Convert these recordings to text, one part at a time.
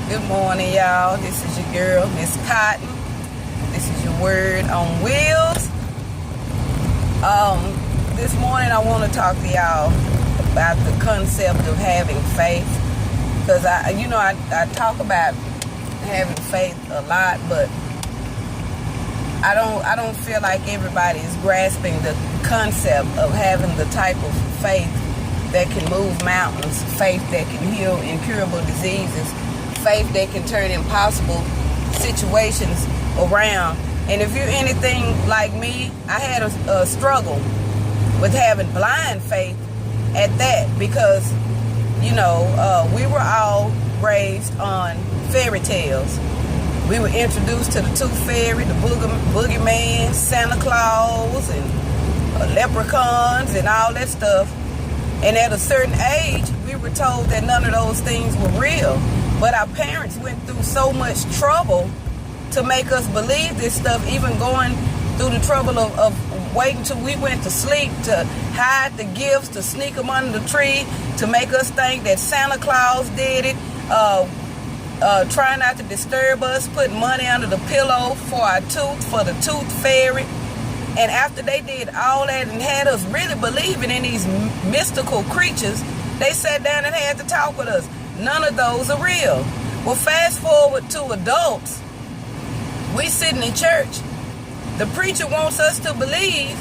Good morning, y'all. This is your girl, Miss Cotton. This is your word on wheels. This morning I want to talk to y'all about the concept of having faith, because I talk about having faith a lot, but I don't feel like everybody is grasping the concept of having the type of faith that can move mountains, faith that can heal incurable diseases, faith that can turn impossible situations around. And if you're anything like me, I had a struggle with having blind faith at that, because we were all raised on fairy tales. We were introduced to the Tooth Fairy, the boogeyman, Santa Claus, and leprechauns, and all that stuff. And at a certain age, we were told that none of those things were real. But our parents went through so much trouble to make us believe this stuff, even going through the trouble of waiting till we went to sleep to hide the gifts, to sneak them under the tree, to make us think that Santa Claus did it, trying not to disturb us, put money under the pillow for our tooth, for the Tooth Fairy. And after they did all that and had us really believing in these mystical creatures, they sat down and had to talk with us. None of those are real. Well, fast forward to adults. We sitting in church. The preacher wants us to believe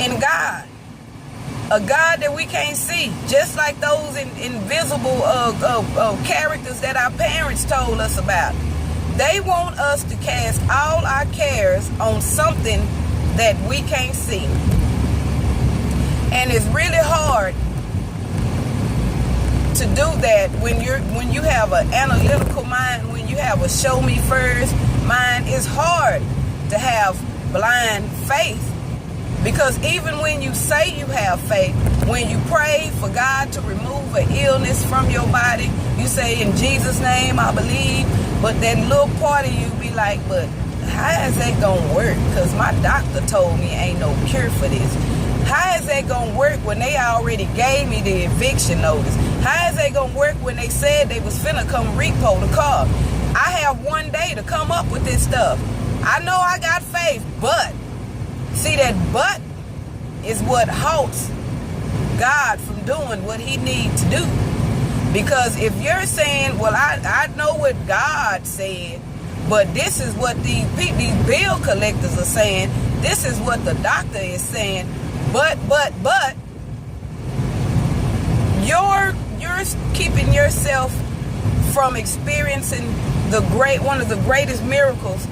in God. A God that we can't see. Just like those invisible characters that our parents told us about. They want us to cast all our cares on something that we can't see. And it's really hard to do that when you have an analytical mind, when you have a show me first mind. It's hard to have blind faith, because even when you say you have faith, when you pray for God to remove an illness from your body, you say, in Jesus' name I believe, but that little part of you be like, but how is that gonna work? Because my doctor told me ain't no cure for this. How is that gonna work when they already gave me the eviction notice? How is that gonna work when they said they was finna come repo the car? I have one day to come up with this stuff. I know I got faith, but see, that but is what halts God from doing what he needs to do. Because if you're saying, well, I know what God said, but this is what these bill collectors are saying, this is what the doctor is saying, but you're keeping yourself from experiencing one of the greatest miracles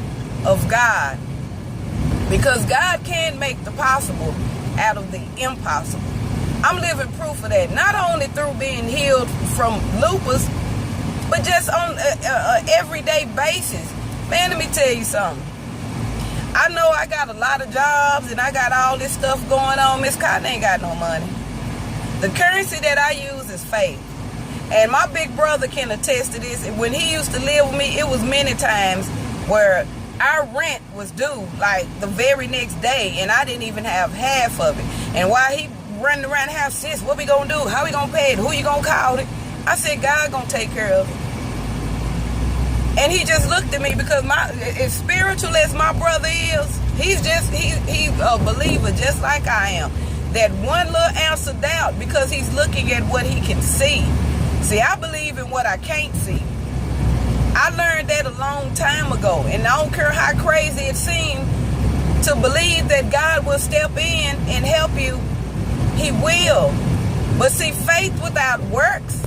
of God. Because God can make the possible out of the impossible. I'm living proof of that, not only through being healed from lupus, but just on an everyday basis. Man, let me tell you something. I know I got a lot of jobs and I got all this stuff going on. Miss Cotton ain't got no money. The currency that I use is faith. And my big brother can attest to this. When he used to live with me, it was many times where our rent was due like the very next day, and I didn't even have half of it. And while he running around the house, sis, what we gonna do? How we gonna pay it? Who you gonna call it? I said, God gonna take care of it. And he just looked at me, because as spiritual as my brother is, he's a believer just like I am. That one little ounce of doubt, because he's looking at what he can see. See, I believe in what I can't see. I learned that a long time ago, and I don't care how crazy it seemed to believe that God will step in and help you. He will. But see, faith without works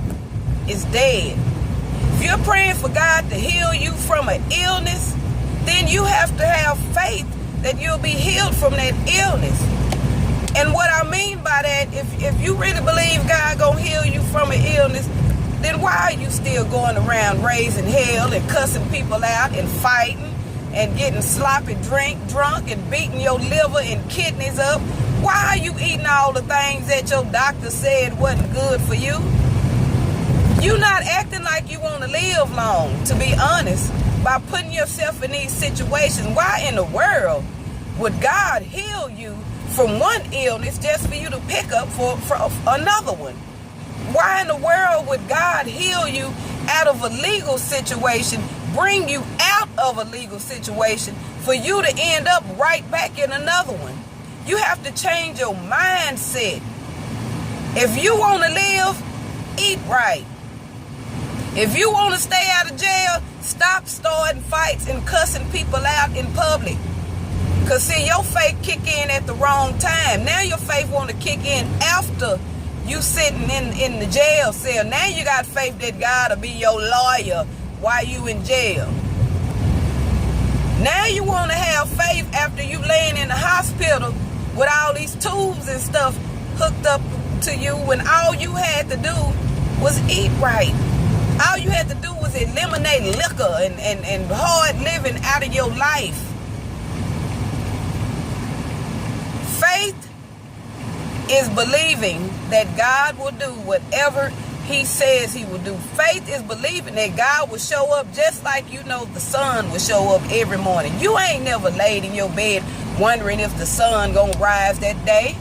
is dead. If you're praying for God to heal you from an illness, then you have to have faith that you'll be healed from that illness. And what I mean by that, if you really believe God gonna heal you from an illness, then why are you still going around raising hell and cussing people out and fighting and getting sloppy drunk and beating your liver and kidneys up? Why are you eating all the things that your doctor said wasn't good for you? You're not acting like you want to live long, to be honest, by putting yourself in these situations. Why in the world would God heal you from one illness just for you to pick up for another one? Why in the world would God heal you out of a legal situation, bring you out of a legal situation for you to end up right back in another one. You have to change your mindset. If you want to live, eat right. If you want to stay out of jail, stop starting fights and cussing people out in public. Because see, your faith kick in at the wrong time. Now your faith want to kick in after you sitting in the jail cell. Now you got faith that God will be your lawyer while you in jail. Now you want to have faith after you laying in the hospital with all these tubes and stuff hooked up to you when all you had to do was eat right. All you had to do was eliminate liquor and hard living out of your life. Faith is believing that God will do whatever he says he will do. Faith is believing that God will show up just like you know the sun will show up every morning. You ain't never laid in your bed wondering if the sun gonna rise that day.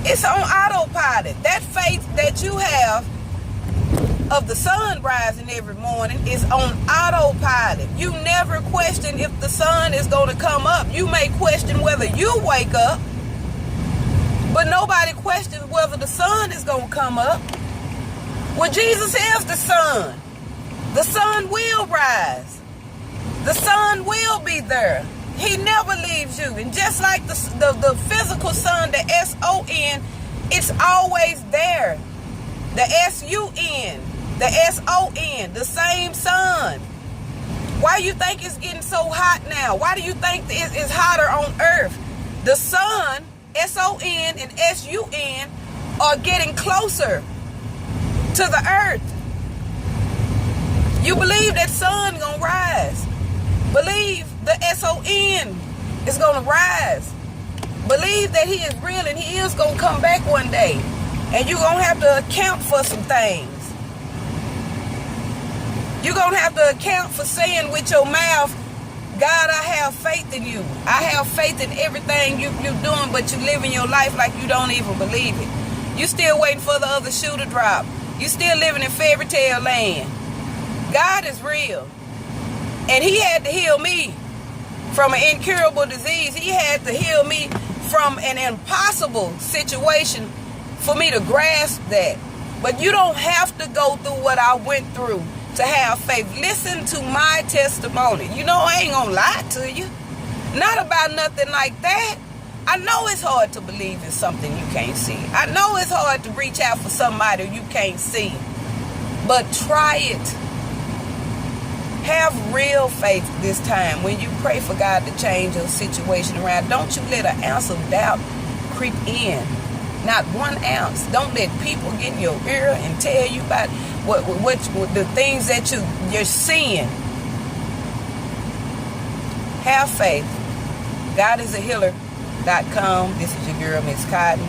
It's on autopilot. That faith that you have of the sun rising every morning is on autopilot. You never question if the sun is going to come up. You may question whether you wake up, but nobody questions whether the sun is going to come up. Well, Jesus is the sun. The sun will rise. The sun will be there. He never leaves you. And just like the physical sun, the S-O-N, it's always there. The S-U-N, the S-O-N, the same sun. Why do you think it's getting so hot now? Why do you think it's hotter on earth? The sun, S-O-N and S-U-N, are getting closer to the earth. You believe that sun gonna rise. Believe the S-O-N is gonna rise. Believe that he is real and he is gonna come back one day. And you're gonna have to account for some things. You're gonna have to account for saying with your mouth, God, I have faith in you. I have faith in everything you're doing, but you living your life like you don't even believe it. You still waiting for the other shoe to drop. You still living in fairy tale land. God is real. And he had to heal me from an incurable disease. He had to heal me from an impossible situation for me to grasp that. But you don't have to go through what I went through to have faith. Listen to my testimony. You know, I ain't gonna lie to you. Not about nothing like that. I know it's hard to believe in something you can't see. I know it's hard to reach out for somebody you can't see. But try it. Have real faith this time. When you pray for God to change your situation around, don't you let an ounce of doubt creep in. Not 1 ounce. Don't let people get in your ear and tell you about what the things that you're seeing. Have faith. God is a healer.com. This is your girl, Miss Cotton.